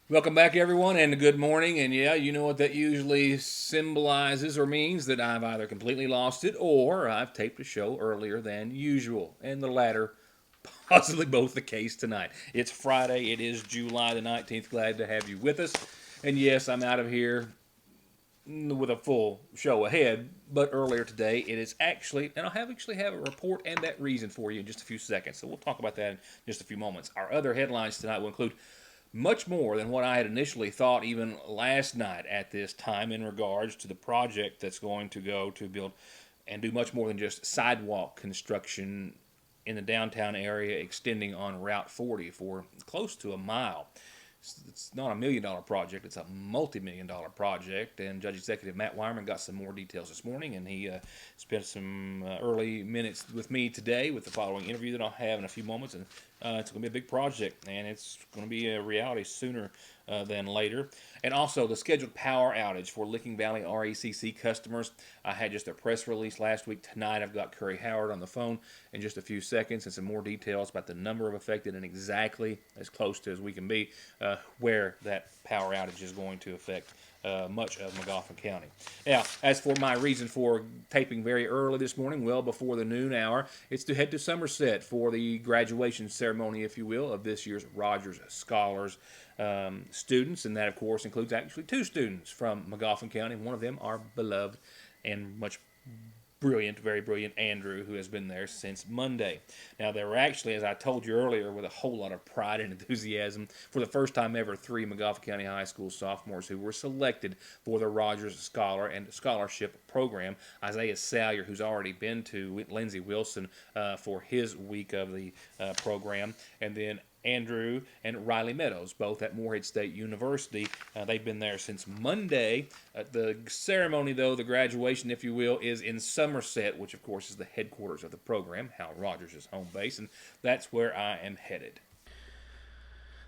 Welcome back, everyone, and good morning. And yeah, you know what that usually symbolizes or means that I've either completely lost it or I've taped a show earlier than usual. And the latter, possibly both the case tonight. It's Friday, it is July the 19th. Glad to have you with us. And yes, I'm out of here with a full show ahead, but earlier today it is actually, and I'll actually have a report and that reason for you in just a few seconds. So we'll talk about that in just a few moments. Our other headlines tonight will include much more than what I had initially thought even last night at this time in regards to the project that's going to go to build and do much more than just sidewalk construction in the downtown area extending on Route 40 for close to a mile. It's not a $1 million project, it's a multi-million-dollar project, and Judge Executive Matt Wyman got some more details this morning, and he spent some early minutes with me today with the following interview that I'll have in a few moments, and it's going to be a big project, and it's going to be a reality sooner than later. And also the scheduled power outage for Licking Valley RECC customers. I had just a press release last week. Tonight I've got Curry Howard on the phone in just a few seconds and some more details about the number of affected and exactly as close to as we can be where that power outage is going to affect much of Magoffin County. Now, as for my reason for taping very early this morning, well before the noon hour, it's to head to Somerset for the graduation ceremony, if you will, of this year's Rogers Scholars students, and that, of course, includes actually two students from Magoffin County. One of them, our beloved and much brilliant, very brilliant Andrew, who has been there since Monday. Now, there were actually, as I told you earlier, with a whole lot of pride and enthusiasm, for the first time ever, 3 Magoffin County High School sophomores who were selected for the Rogers Scholar and Scholarship Program. Isaiah Salyer, who's already been to Lindsey Wilson for his week of the program, and then Andrew and Riley Meadows, both at Morehead State University. They've been there since Monday. The ceremony, though, the graduation, if you will, is in Somerset, which, of course, is the headquarters of the program, Hal Rogers' home base, and that's where I am headed.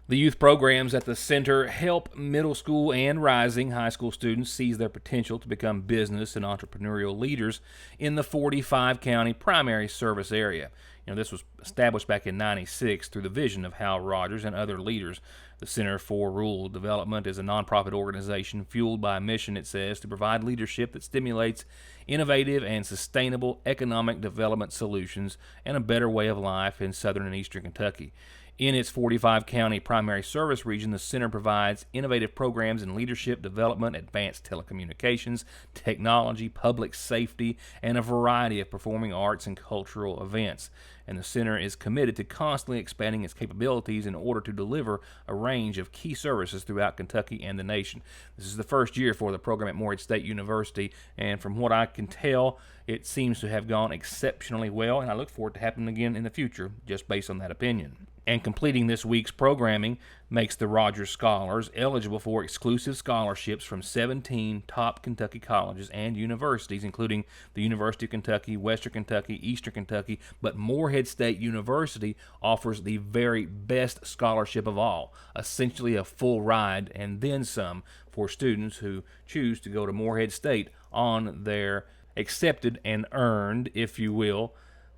The youth programs at the center help middle school and rising high school students seize their potential to become business and entrepreneurial leaders in the 45 county primary service area. This was established back in '96 through the vision of Hal Rogers and other leaders. The Center for Rural Development is a nonprofit organization fueled by a mission, it says, to provide leadership that stimulates innovative and sustainable economic development solutions and a better way of life in southern and eastern Kentucky. In its 45 county primary service region, the center provides innovative programs in leadership development, advanced telecommunications, technology, public safety, and a variety of performing arts and cultural events. And the center is committed to constantly expanding its capabilities in order to deliver a range of key services throughout Kentucky and the nation. This is the first year for the program at Morehead State University, and from what I can tell, it seems to have gone exceptionally well, and I look forward to happening again in the future, just based on that opinion. And completing this week's programming makes the Rogers Scholars eligible for exclusive scholarships from 17 top Kentucky colleges and universities, including the University of Kentucky, Western Kentucky, Eastern Kentucky, but Morehead State University offers the very best scholarship of all, essentially a full ride and then some for students who choose to go to Morehead State on their accepted and earned, if you will,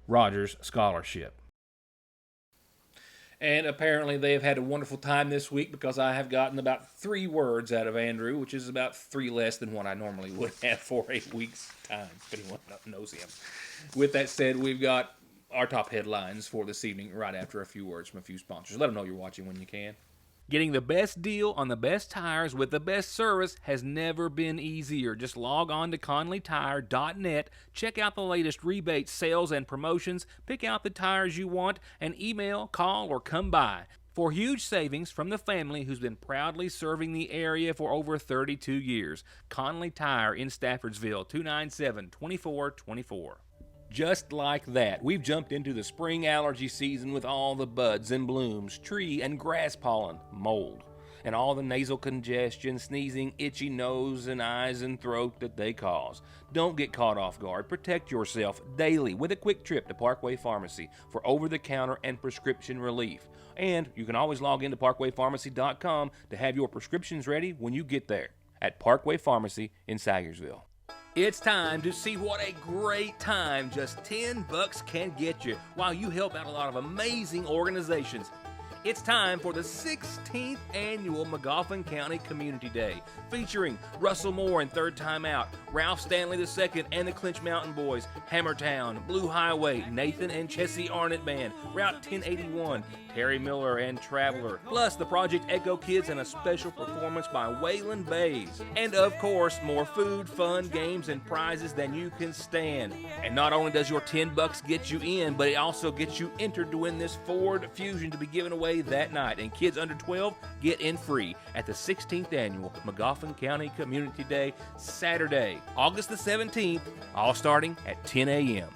Rogers Scholarship. And apparently they have had a wonderful time this week because I have gotten about 3 words out of Andrew, which is about 3 less than what I normally would have for a week's time, if anyone knows him. With that said, we've got our top headlines for this evening right after a few words from a few sponsors. Let them know you're watching when you can. Getting the best deal on the best tires with the best service has never been easier. Just log on to ConleyTire.net, check out the latest rebates, sales, and promotions, pick out the tires you want, and email, call, or come by. For huge savings from the family who's been proudly serving the area for over 32 years. Conley Tire in Staffordsville, 297-2424. Just like that, we've jumped into the spring allergy season with all the buds and blooms, tree and grass pollen, mold, and all the nasal congestion, sneezing, itchy nose and eyes and throat that they cause. Don't get caught off guard. Protect yourself daily with a quick trip to Parkway Pharmacy for over-the-counter and prescription relief. And you can always log into parkwaypharmacy.com to have your prescriptions ready when you get there at Parkway Pharmacy in Salyersville. It's time to see what a great time just $10 can get you while you help out a lot of amazing organizations. It's time for the 16th annual Magoffin County Community Day, featuring Russell Moore and Third Time Out, Ralph Stanley II and the Clinch Mountain Boys, Hammertown, Blue Highway, Nathan and Chessie Arnott Band, Route 1081, Terry Miller and Traveler, plus the Project Echo Kids and a special performance by Waylon Bays. And of course, more food, fun, games, and prizes than you can stand. And not only does your $10 get you in, but it also gets you entered to win this Ford Fusion to be given away that night. And kids under 12 get in free at the 16th annual Magoffin County Community Day, Saturday, August the 17th, all starting at 10 a.m.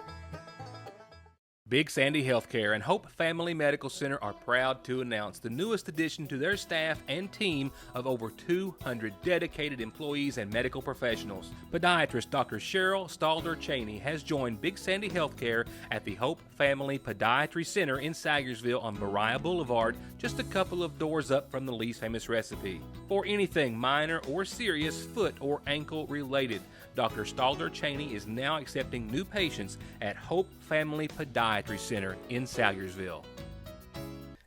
Big Sandy Healthcare and Hope Family Medical Center are proud to announce the newest addition to their staff and team of over 200 dedicated employees and medical professionals. Podiatrist Dr. Cheryl Stalder Cheney has joined Big Sandy Healthcare at the Hope Family Podiatry Center in Salyersville on Mariah Boulevard, just a couple of doors up from the least famous recipe. For anything minor or serious foot or ankle related, Dr. Stalder Cheney is now accepting new patients at Hope Family Podiatry Center in Salyersville.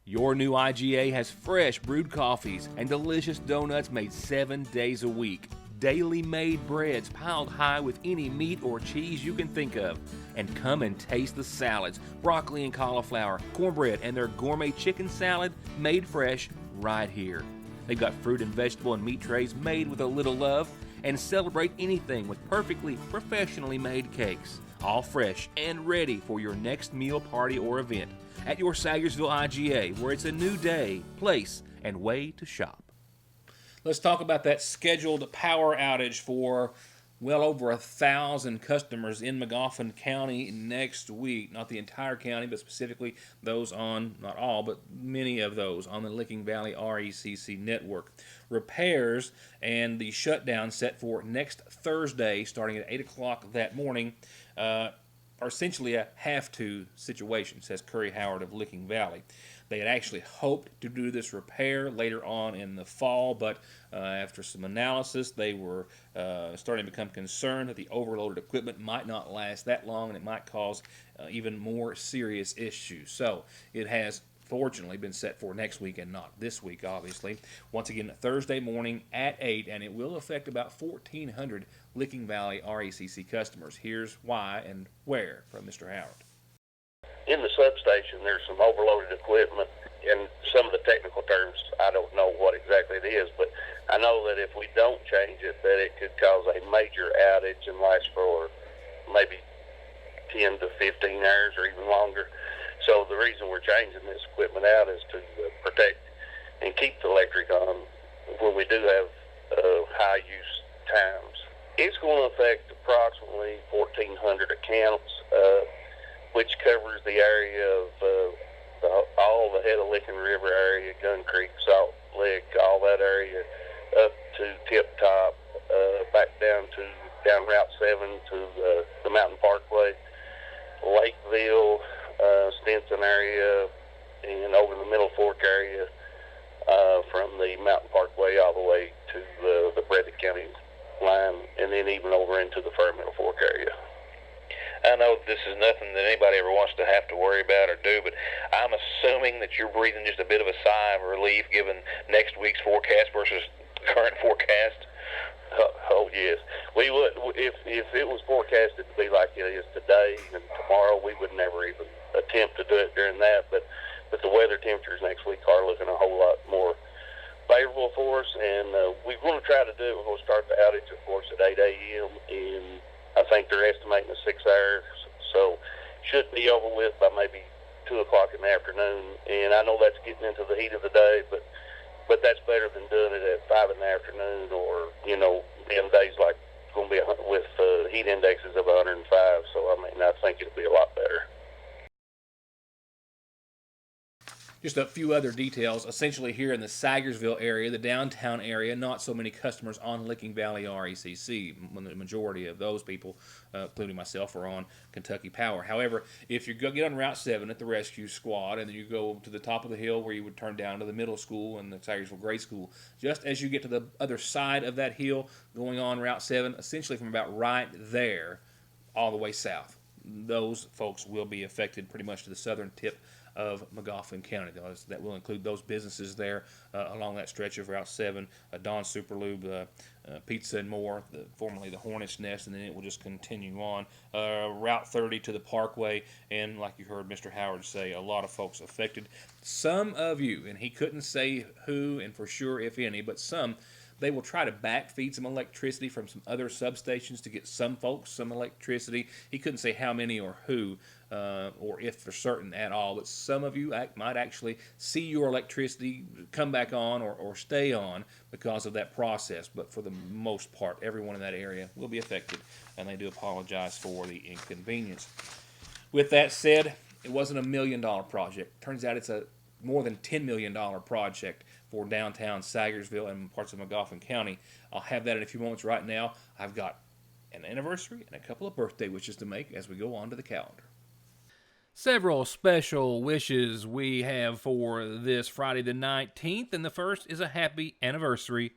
Your new IGA has fresh brewed coffees and delicious donuts made 7 days a week. Daily made breads piled high with any meat or cheese you can think of. And come and taste the salads, broccoli and cauliflower, cornbread, and their gourmet chicken salad made fresh right here. They've got fruit and vegetable and meat trays made with a little love, and celebrate anything with perfectly professionally made cakes, all fresh and ready for your next meal, party, or event at your Salyersville IGA, where it's a new day, place, and way to shop. Let's talk about that scheduled power outage for well over 1,000 customers in Magoffin County next week. Not the entire county, but specifically those on, not all, but many of those on the Licking Valley RECC network. Repairs and the shutdown set for next Thursday, starting at 8 o'clock that morning, are essentially a have-to situation, says Curry Howard of Licking Valley. They had actually hoped to do this repair later on in the fall, but after some analysis, they were starting to become concerned that the overloaded equipment might not last that long and it might cause even more serious issues. So it has fortunately been set for next week and not this week, obviously. Once again, Thursday morning at 8, and it will affect about 1,400 Licking Valley RECC customers. Here's why and where from Mr. Howard. In the substation, there's some overloaded equipment, and some of the technical terms, I don't know what exactly it is, but I know that if we don't change it, that it could cause a major outage and last for maybe 10 to 15 hours or even longer. So the reason we're changing this equipment out is to protect and keep the electric on when we do have high use times. It's going to affect approximately 1,400 accounts, which covers the area of all the head of Licking River area, Gun Creek, Salt Lick, all that area, up to Tip Top, back down Route 7 to the Mountain Parkway, Lakeville, Stinson area, and over the Middle Fork area, from the Mountain Parkway all the way to the Breathitt County line, and then even over into the Fur Middle Fork area. I know this is nothing that anybody ever wants to have to worry about or do, but I'm assuming that you're breathing just a bit of a sigh of relief given next week's forecast versus current forecast. Oh yes, we would. If it was forecasted to be like it is today and tomorrow, we would never even attempt to do it during that. But the weather temperatures next week are looking a whole lot more favorable for us, and we're going to try to do it. We're going to start the outage, of course, at 8 a.m. and I think they're estimating 6 hours, so should be over with by maybe 2 o'clock in the afternoon. And I know that's getting into the heat of the day, but that's better than doing it at 5 in the afternoon or, in days like it's going to be with heat indexes of 105. So, I think it'll be a lot better. Just a few other details. Essentially here in the Salyersville area, the downtown area, not so many customers on Licking Valley RECC. The majority of those people, including myself, are on Kentucky Power. However, if you get on Route 7 at the rescue squad and then you go to the top of the hill where you would turn down to the middle school and the Salyersville grade school, just as you get to the other side of that hill going on Route 7, essentially from about right there all the way south, those folks will be affected pretty much to the southern tip of Magoffin County. That will include those businesses there along that stretch of Route 7, Don's Superlube, Pizza and More, formerly the Hornet's Nest, and then it will just continue on Route 30 to the Parkway, and like you heard Mr. Howard say, a lot of folks affected. Some of you, and he couldn't say who and for sure if any, but some, they will try to backfeed some electricity from some other substations to get some folks some electricity. He couldn't say how many or who, or if for certain at all, but some of you might actually see your electricity come back on or stay on because of that process. But for the most part, everyone in that area will be affected, and they do apologize for the inconvenience. With that said, it wasn't $1 million project. Turns out it's a more than $10 million project for downtown Salyersville and parts of Magoffin County. I'll have that in a few moments. Right now, I've got an anniversary and a couple of birthday wishes to make as we go on to the calendar. Several special wishes we have for this Friday the 19th, and the first is a happy anniversary,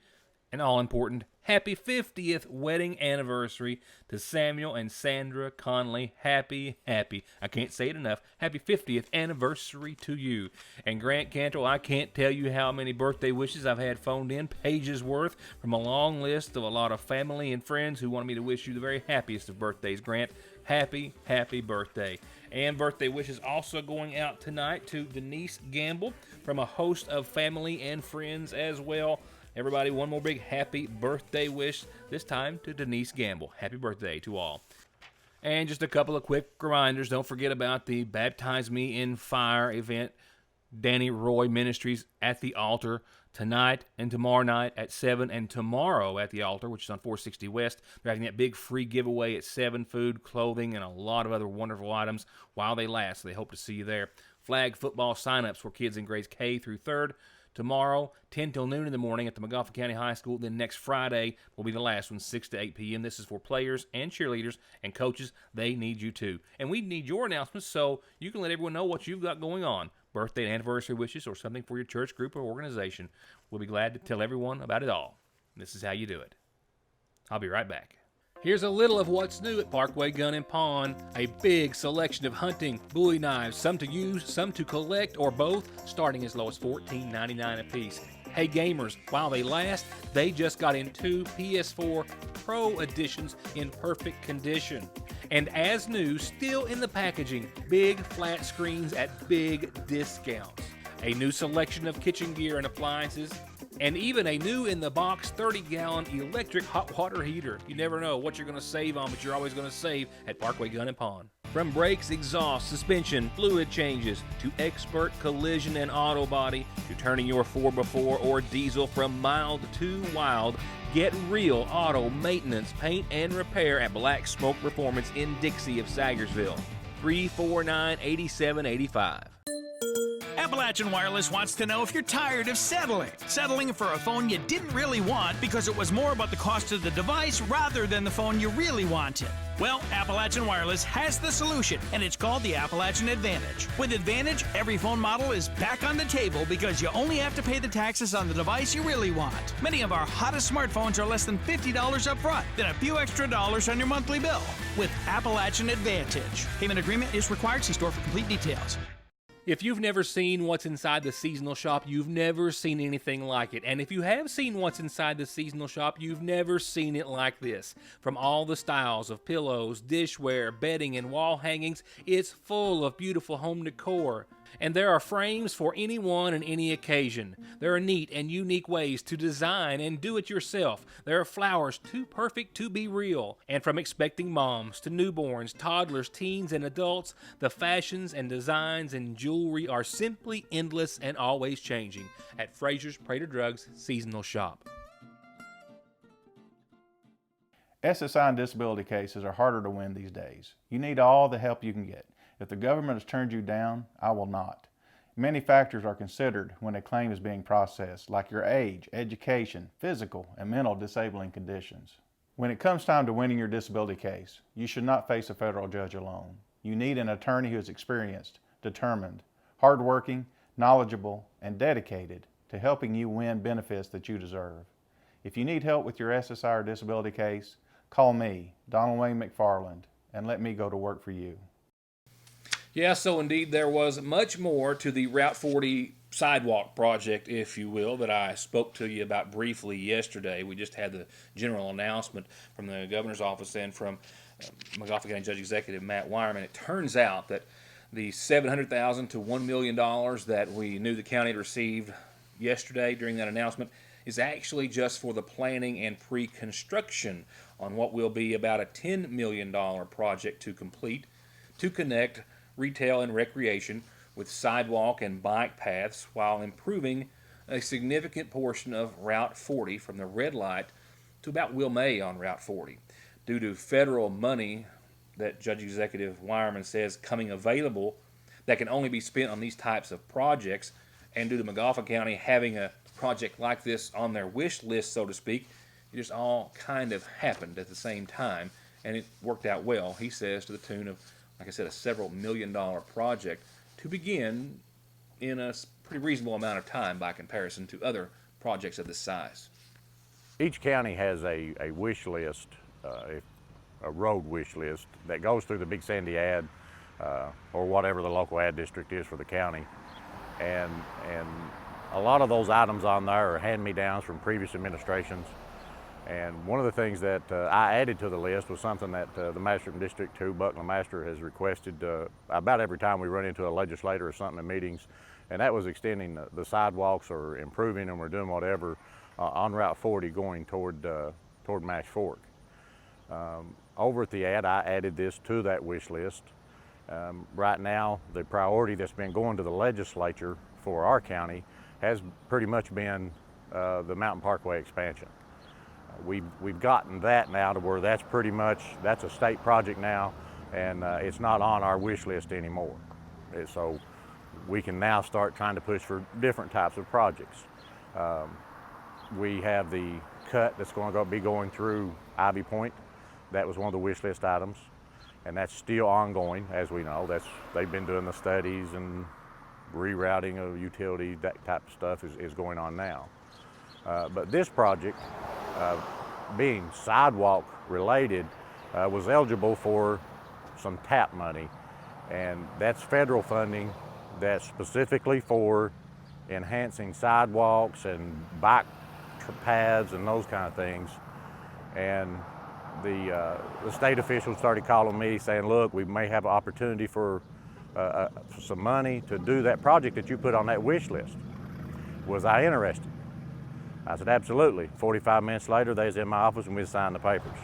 an all-important happy 50th wedding anniversary to Samuel and Sandra Conley. Happy, I can't say it enough, happy 50th anniversary to you. And Grant Cantrell, I can't tell you how many birthday wishes I've had phoned in, pages worth, from a long list of a lot of family and friends who wanted me to wish you the very happiest of birthdays. Grant, happy birthday. And birthday wishes also going out tonight to Denise Gamble from a host of family and friends as well. Everybody, one more big happy birthday wish, this time to Denise Gamble. Happy birthday to all. And just a couple of quick reminders. Don't forget about the Baptize Me in Fire event. Danny Roy Ministries at the altar tonight and tomorrow night at 7, and tomorrow at the altar, which is on 460 West. They're having that big free giveaway at 7, food, clothing, and a lot of other wonderful items while they last. So they hope to see you there. Flag football signups for kids in grades K through 3rd. Tomorrow, 10 till noon in the morning at the Magoffin County High School. Then next Friday will be the last one, 6 to 8 p.m. This is for players and cheerleaders and coaches. They need you too. And we need your announcements so you can let everyone know what you've got going on. Birthday and anniversary wishes or something for your church, group, or organization. We'll be glad to tell everyone about it all. This is how you do it. I'll be right back. Here's a little of what's new at Parkway Gun and Pawn. A big selection of hunting, bowie knives, some to use, some to collect, or both, starting as low as $14.99 a piece. Hey gamers, while they last, they just got in 2 PS4 Pro editions in perfect condition. And as new, still in the packaging, big flat screens at big discounts. A new selection of kitchen gear and appliances, and even a new in-the-box 30-gallon electric hot water heater. You never know what you're going to save on, but you're always going to save at Parkway Gun and Pawn. From brakes, exhaust, suspension, fluid changes, to expert collision and auto body, to turning your 4x4 or diesel from mild to wild, get real auto maintenance, paint, and repair at Black Smoke Performance in Dixie of Salyersville. 349-8785. Appalachian Wireless wants to know if you're tired of settling for a phone you didn't really want because it was more about the cost of the device rather than the phone you really wanted. Well, Appalachian Wireless has the solution, and it's called the Appalachian Advantage. With Advantage, every phone model is back on the table because you only have to pay the taxes on the device you really want. Many of our hottest smartphones are less than $50 up front, then a few extra dollars on your monthly bill. With Appalachian Advantage. Payment agreement is required. See store for complete details. If you've never seen what's inside the seasonal shop, you've never seen anything like it. And if you have seen what's inside the seasonal shop, you've never seen it like this. From all the styles of pillows, dishware, bedding, and wall hangings, it's full of beautiful home decor. And there are frames for anyone and any occasion. There are neat and unique ways to design and do it yourself. There are flowers too perfect to be real. And from expecting moms to newborns, toddlers, teens, and adults, the fashions and designs and jewelry are simply endless and always changing at Fraser's Prater Drugs Seasonal Shop. SSI and disability cases are harder to win these days. You need all the help you can get. If the government has turned you down, I will not. Many factors are considered when a claim is being processed, like your age, education, physical, and mental disabling conditions. When it comes time to winning your disability case, you should not face a federal judge alone. You need an attorney who is experienced, determined, hardworking, knowledgeable, and dedicated to helping you win benefits that you deserve. If you need help with your SSI or disability case, call me, Donald Wayne McFarland, and let me go to work for you. Yeah, so indeed there was much more to the Route 40 sidewalk project, if you will, that I spoke to you about briefly yesterday. We just had the general announcement from the governor's office and from Montgomery County Judge Executive Matt Wireman. It turns out that the $700,000 to $1 million that we knew the county had received yesterday during that announcement is actually just for the planning and pre-construction on what will be about a $10 million project to complete to connect retail and recreation with sidewalk and bike paths while improving a significant portion of Route 40 from the red light to about Wilmay on Route 40. Due to federal money that Judge Executive Wireman says coming available that can only be spent on these types of projects, and due to Montgomery County having a project like this on their wish list, so to speak, it just all kind of happened at the same time, and it worked out well, he says, to the tune of, like I said, a several $million project to begin in a pretty reasonable amount of time by comparison to other projects of this size. Each county has a wish list, a road wish list that goes through the Big Sandy ad or whatever the local ad district is for the county. And a lot of those items on there are hand-me-downs from previous administrations. And one of the things that I added to the list was something that the Magistrate in District 2, Buckland Master, has requested about every time we run into a legislator or something in meetings, and that was extending the sidewalks or improving them or doing whatever on Route 40 going toward Mash Fork. Over at the ad, I added this to that wish list. Right now, the priority that's been going to the legislature for our county has pretty much been the Mountain Parkway expansion. We've gotten that now to where that's pretty much, that's a state project now, and it's not on our wish list anymore. So we can now start trying to push for different types of projects. We have the cut that's going to be going through Ivy Point. That was one of the wish list items, and that's still ongoing, as we know. They've been doing the studies and rerouting of utilities, that type of stuff is going on now. But this project, being sidewalk related, was eligible for some TAP money, and that's federal funding that's specifically for enhancing sidewalks and bike paths and those kind of things. And the state officials started calling me saying, look, we may have an opportunity for some money to do that project that you put on that wish list. Was I interested? I said, absolutely. 45 minutes later, they was in my office and we signed the papers.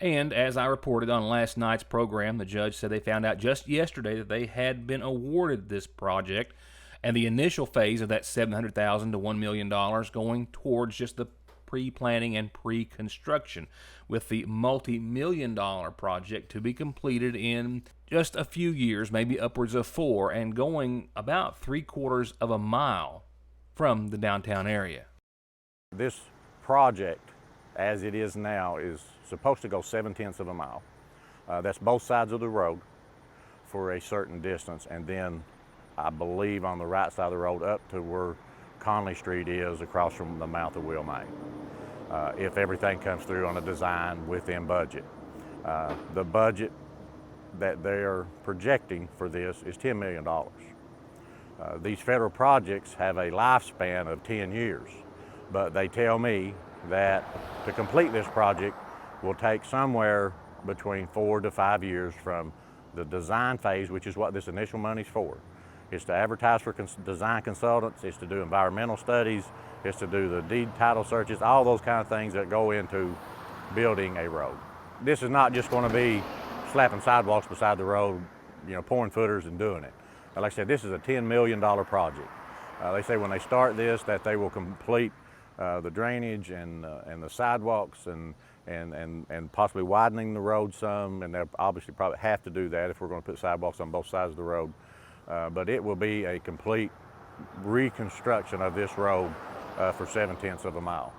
And as I reported on last night's program, the judge said they found out just yesterday that they had been awarded this project, and the initial phase of that $700,000 to $1 million going towards just the pre-planning and pre-construction, with the multi-million-dollar project to be completed in just a few years, maybe upwards of 4, and going about 3/4 of a mile from the downtown area. This project, as it is now, is supposed to go 7/10 of a mile. That's both sides of the road for a certain distance, and then I believe on the right side of the road up to where Conley Street is across from the mouth of Wilmay. If everything comes through on a design within budget. The budget that they're projecting for this is $10 million. These federal projects have a lifespan of 10 years, but they tell me that to complete this project will take somewhere between 4 to 5 years from the design phase, which is what this initial money's for. It's to advertise for design consultants, it's to do environmental studies, it's to do the deed title searches, all those kind of things that go into building a road. This is not just going to be slapping sidewalks beside the road, pouring footers and doing it. Like I said, this is a $10 million project. They say when they start this that they will complete the drainage and the sidewalks and possibly widening the road some, and they'll obviously probably have to do that if we're going to put sidewalks on both sides of the road. But it will be a complete reconstruction of this road for 7/10 of a mile.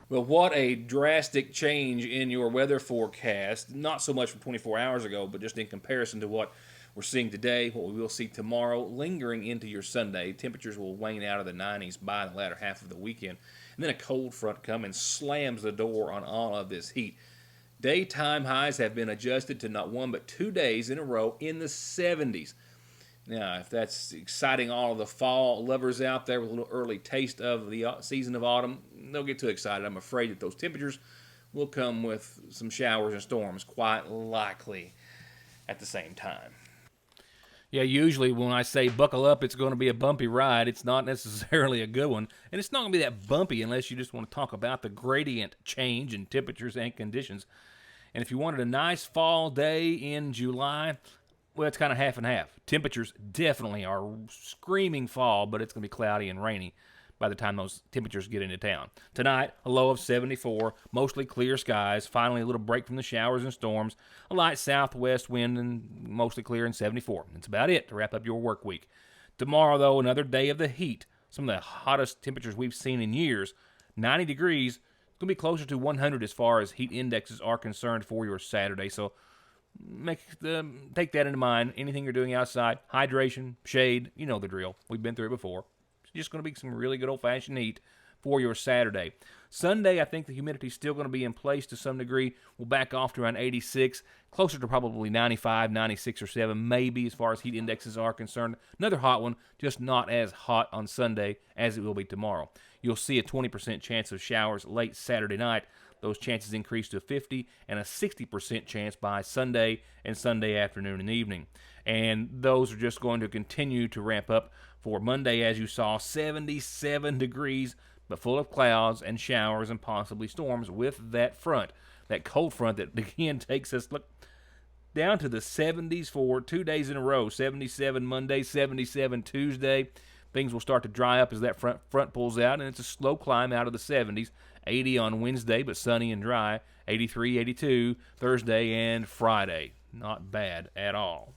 Well, what a drastic change in your weather forecast, not so much from 24 hours ago, but just in comparison to what we're seeing today, what we will see tomorrow, lingering into your Sunday. Temperatures will wane out of the 90s by the latter half of the weekend. And then a cold front comes and slams the door on all of this heat. Daytime highs have been adjusted to not 1 but 2 days in a row in the 70s. Now, if that's exciting all of the fall lovers out there with a little early taste of the season of autumn, don't get too excited. I'm afraid that those temperatures will come with some showers and storms, quite likely at the same time. Yeah, usually when I say buckle up, it's going to be a bumpy ride. It's not necessarily a good one. And it's not going to be that bumpy unless you just want to talk about the gradient change in temperatures and conditions. And if you wanted a nice fall day in July, well, it's kind of half and half. Temperatures definitely are screaming fall, but it's going to be cloudy and rainy by the time those temperatures get into town. Tonight, a low of 74, mostly clear skies, finally a little break from the showers and storms, a light southwest wind, and mostly clear and 74. That's about it to wrap up your work week. Tomorrow, though, another day of the heat. Some of the hottest temperatures we've seen in years. 90 degrees. It's going to be closer to 100 as far as heat indexes are concerned for your Saturday. So take that into mind. Anything you're doing outside, hydration, shade, you know the drill. We've been through it before. It's just going to be some really good old-fashioned heat for your Saturday. Sunday, I think the humidity's still going to be in place to some degree. We'll back off to around 86, closer to probably 95, 96 or 7, maybe as far as heat indexes are concerned. Another hot one, just not as hot on Sunday as it will be tomorrow. You'll see a 20% chance of showers late Saturday night. Those chances increase to 50 and a 60% chance by Sunday and Sunday afternoon and evening. And those are just going to continue to ramp up for Monday, as you saw, 77 degrees, but full of clouds and showers and possibly storms with that front, that cold front that again takes us down to the 70s for 2 days in a row. 77 Monday, 77 Tuesday. Things will start to dry up as that front pulls out, and it's a slow climb out of the 70s. 80 on Wednesday, but sunny and dry. 83, 82 Thursday and Friday. Not bad at all.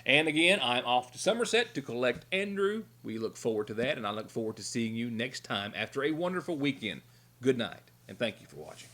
And again, I'm off to Somerset to collect Andrew. We look forward to that, and I look forward to seeing you next time after a wonderful weekend. Good night, and thank you for watching.